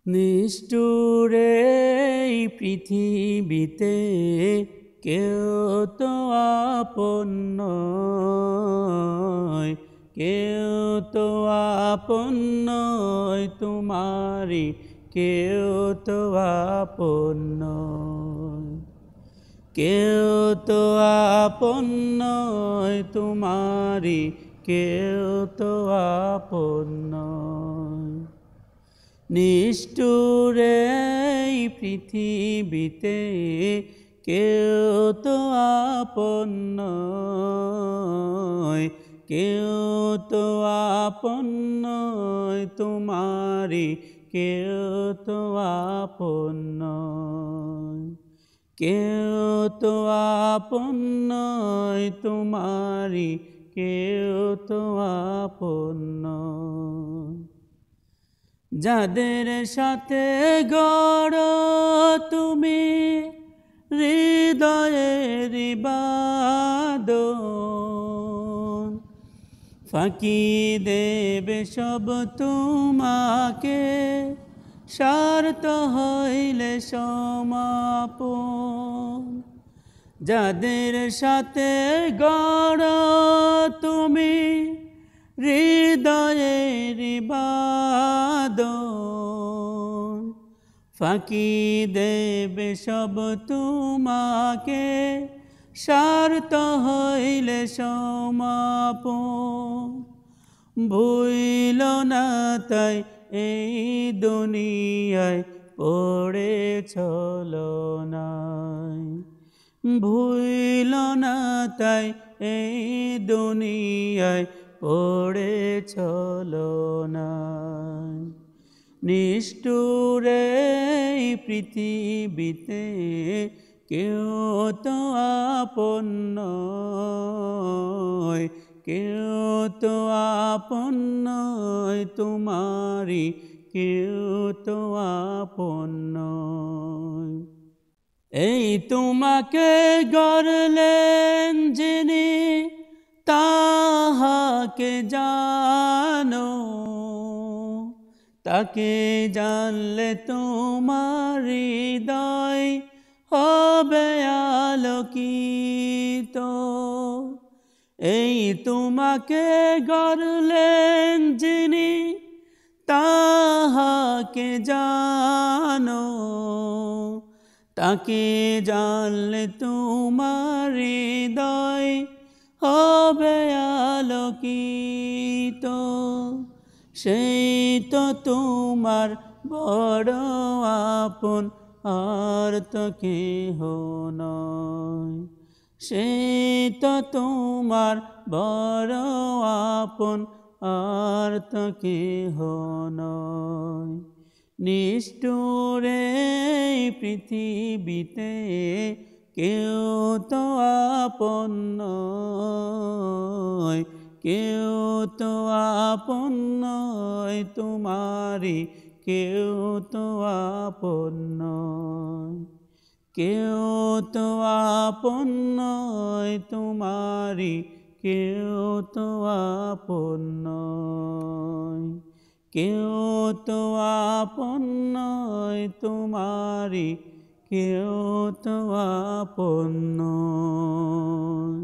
নিষ্ঠুরে এই পৃথিবীতে কেউ তো আপন নয়, কেউ তো আপন নয় তোমারি, কেউ তো আপন নয়, কেউ তো আপন নয় তোমারি, কেউ তো আপন নয়। নিষ্ঠুরে এই পৃথিবীতে কেউ তো আপন নয়, কেউ তো আপন নয় তোমারি, কেউ তো আপন নয়, কেউ তো আপন নয় তোমারি, কেউ তো আপন নয়। যাদের সাথে গড় তুমি হৃদয়ের বাঁধন, ফাঁকি দেবে সব তোমাকে স্বার্থ হইলে সমাপন। যাদের সাথে গড় তুমি হৃদয়ের বাঁধন, ফাঁকি দেবে সব তোমাকে স্বার্থ হইলে সমাপন। ভুইল না তাই এই দুনিয়ায় পড়ে ছলনায়, ভুইল না তাই এই দুনিয়ায় পড়ে ছলনায়। নিষ্ঠুরে এই পৃথিবীতে কেউ তো আপন নয়, কেউ তো আপন নয় তোমারি, কেউ তো আপন নয়। এই তোমাকে গড়লেন যিনি তাহাকে জানো, তাকে জানলে তোমার হৃদয় হবে আলোকিত। এই তোমাকে গড়লেন যিনি তাহাকে জানো, তাকে জানলে তোমার হৃদয় হবে আলোকিত। সেই তো তোমার বড় আপন, আর তো কেহ নয়। সেই তো তোমার বড় আপন, আর তো কেহ নয়। নিষ্ঠুরে পৃথিবীতে কেউ তো আপন নয়, কেউ তো আপন নয় তোমারি, কেউ তো আপন নয়, কেউ তো আপন নয় তোমারি, কেউ তো আপন নয়, কেউ তো আপন নয় তোমারি, কেউ তো আপন নয়।